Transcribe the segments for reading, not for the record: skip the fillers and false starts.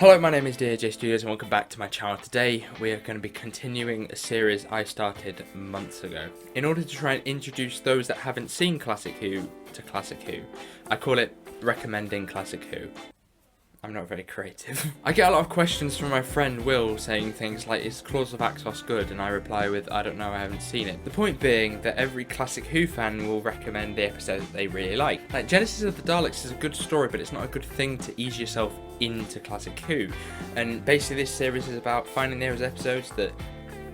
Hello, my name is DJ Studios and welcome back to my channel. Today we are going to be continuing a series I started months ago. In order to try and introduce those that haven't seen Classic Who to Classic Who, I call it Recommending Classic Who. I'm not very creative. I get a lot of questions from my friend Will saying things like, is Claws of Axos good? And I reply with, I don't know, I haven't seen it. The point being that every Classic Who fan will recommend the episode that they really like. Like, Genesis of the Daleks is a good story, but it's not a good thing to ease yourself into Classic Who. And basically this series is about finding those episodes that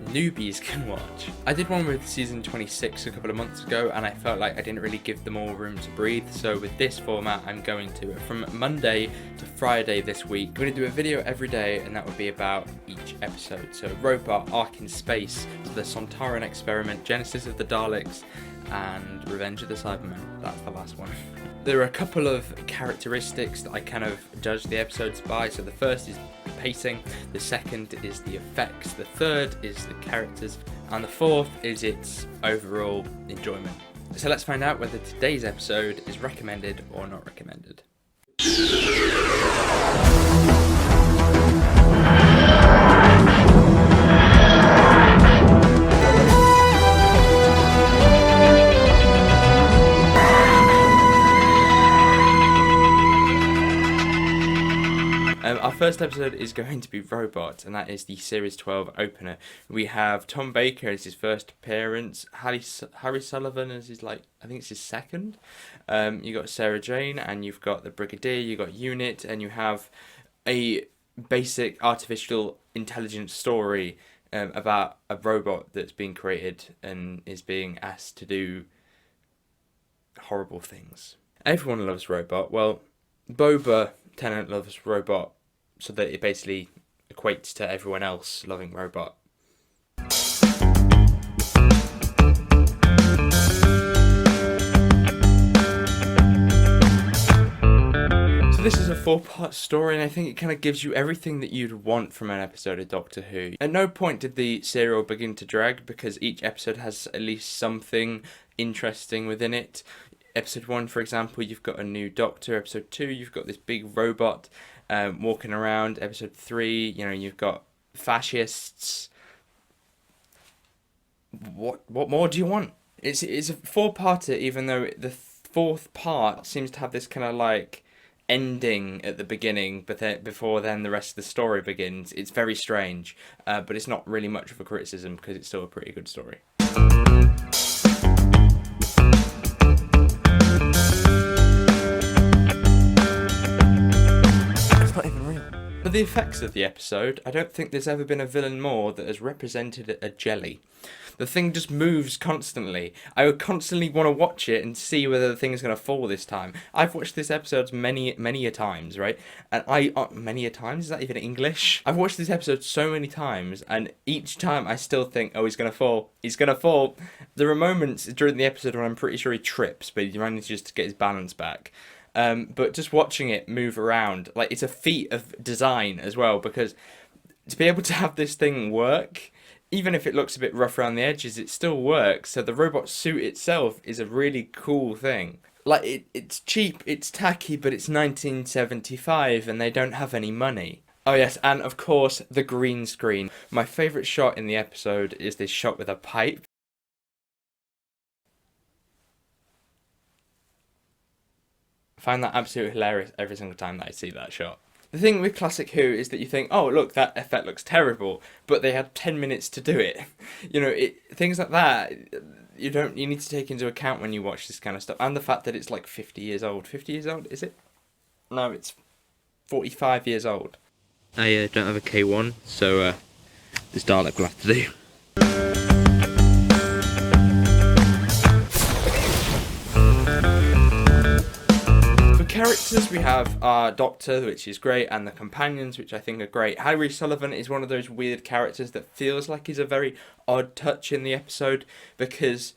newbies can watch. I did one with season 26 a couple of months ago and I felt like I didn't really give them all room to breathe, so with this format I'm going to. From Monday to Friday this week, I'm going to do a video every day and that would be about each episode. So Robot, Ark in Space, The Sontaran Experiment, Genesis of the Daleks, and Revenge of the Cybermen. That's the last one. There are a couple of characteristics that I kind of judge the episodes by. So the first is the pacing, the second is the effects, the third is the characters, and the fourth is its overall enjoyment. So let's find out whether today's episode is recommended or not recommended. Our first episode is going to be Robot, and that is the Series 12 opener. We have Tom Baker as his first appearance, Harry Sullivan as his, I think it's his second. You got Sarah Jane, and you've got the Brigadier, you got Unit, and you have a basic artificial intelligence story about a robot that's being created and is being asked to do horrible things. Everyone loves Robot. Well, Boba Tennant loves Robot, so that it basically equates to everyone else loving Robot. So this is a 4-part story, and I think it kind of gives you everything that you'd want from an episode of Doctor Who. At no point did the serial begin to drag, because each episode has at least something interesting within it. Episode 1, for example, you've got a new Doctor. Episode 2, you've got this big robot walking around. Episode 3, you've got fascists. What more do you want? It's a 4-parter, even though the 4th part seems to have this kind of ending at the beginning, but then before then the rest of the story begins. It's very strange, but it's not really much of a criticism because it's still a pretty good story. For the effects of the episode, I don't think there's ever been a villain more that has represented a jelly. The thing just moves constantly. I would constantly want to watch it and see whether the thing is going to fall this time. I've watched this episode many a times, right? And many a times? Is that even English? I've watched this episode so many times, and each time I still think, oh, he's going to fall. He's going to fall. There are moments during the episode when I'm pretty sure he trips, but he manages to get his balance back. But just watching it move around, it's a feat of design as well, because to be able to have this thing work, even if it looks a bit rough around the edges, it still works. So the robot suit itself is a really cool thing. It's cheap, it's tacky, but it's 1975 and they don't have any money. Oh yes, and of course, the green screen. My favourite shot in the episode is this shot with a pipe. I find that absolutely hilarious every single time that I see that shot. The thing with Classic Who is that you think, oh look, that effect looks terrible, but they had 10 minutes to do it. Things like that, you need to take into account when you watch this kind of stuff. And the fact that it's 50 years old. 50 years old, is it? No, it's 45 years old. I don't have a K1, so this Dalek will have to do. Characters, we have our Doctor, which is great, and the companions, which I think are great. Harry Sullivan is one of those weird characters that feels like he's a very odd touch in the episode, because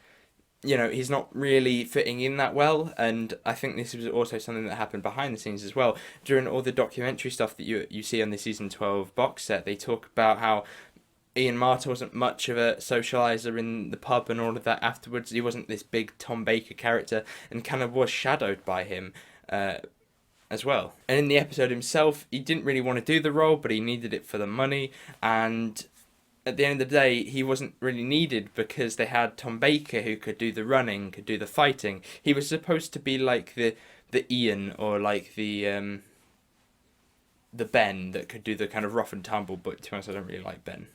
he's not really fitting in that well, and I think this was also something that happened behind the scenes as well. During all the documentary stuff that you see on the season 12 box set, they talk about how Ian Marter wasn't much of a socialiser in the pub and all of that afterwards. He wasn't this big Tom Baker character, and kind of was shadowed by him as well. And in the episode himself, he didn't really want to do the role, but he needed it for the money. And at the end of the day, he wasn't really needed because they had Tom Baker who could do the running, could do the fighting. He was supposed to be like the Ian, or like the Ben that could do the kind of rough and tumble, but to be honest, I don't really like Ben.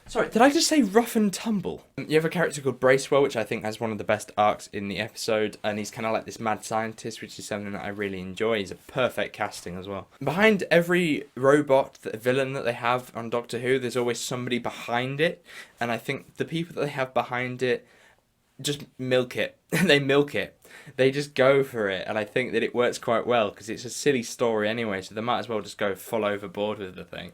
Sorry, did I just say rough and tumble? You have a character called Bracewell, which I think has one of the best arcs in the episode, and he's kind of like this mad scientist, which is something that I really enjoy. He's a perfect casting as well. Behind every robot, the villain that they have on Doctor Who, there's always somebody behind it, and I think the people that they have behind it just milk it. They milk it. They just go for it, and I think that it works quite well, because it's a silly story anyway, so they might as well just go full overboard with the thing.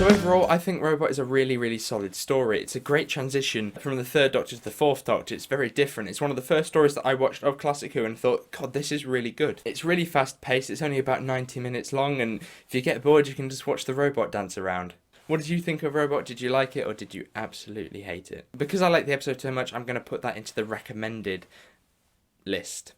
Overall, I think Robot is a really, really solid story. It's a great transition from the Third Doctor to the Fourth Doctor. It's very different. It's one of the first stories that I watched of Classic Who and thought, God, this is really good. It's really fast-paced. It's only about 90 minutes long, and if you get bored, you can just watch the robot dance around. What did you think of Robot? Did you like it, or did you absolutely hate it? Because I like the episode so much, I'm going to put that into the recommended list.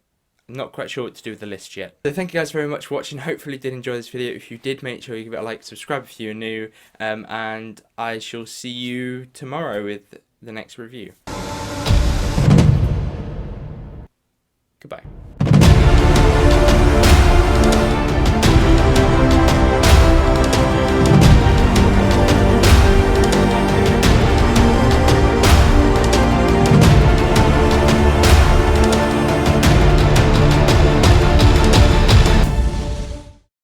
I'm not quite sure what to do with the list yet. So thank you guys very much for watching. Hopefully you did enjoy this video. If you did, make sure you give it a like, subscribe if you're new, and I shall see you tomorrow with the next review. Goodbye.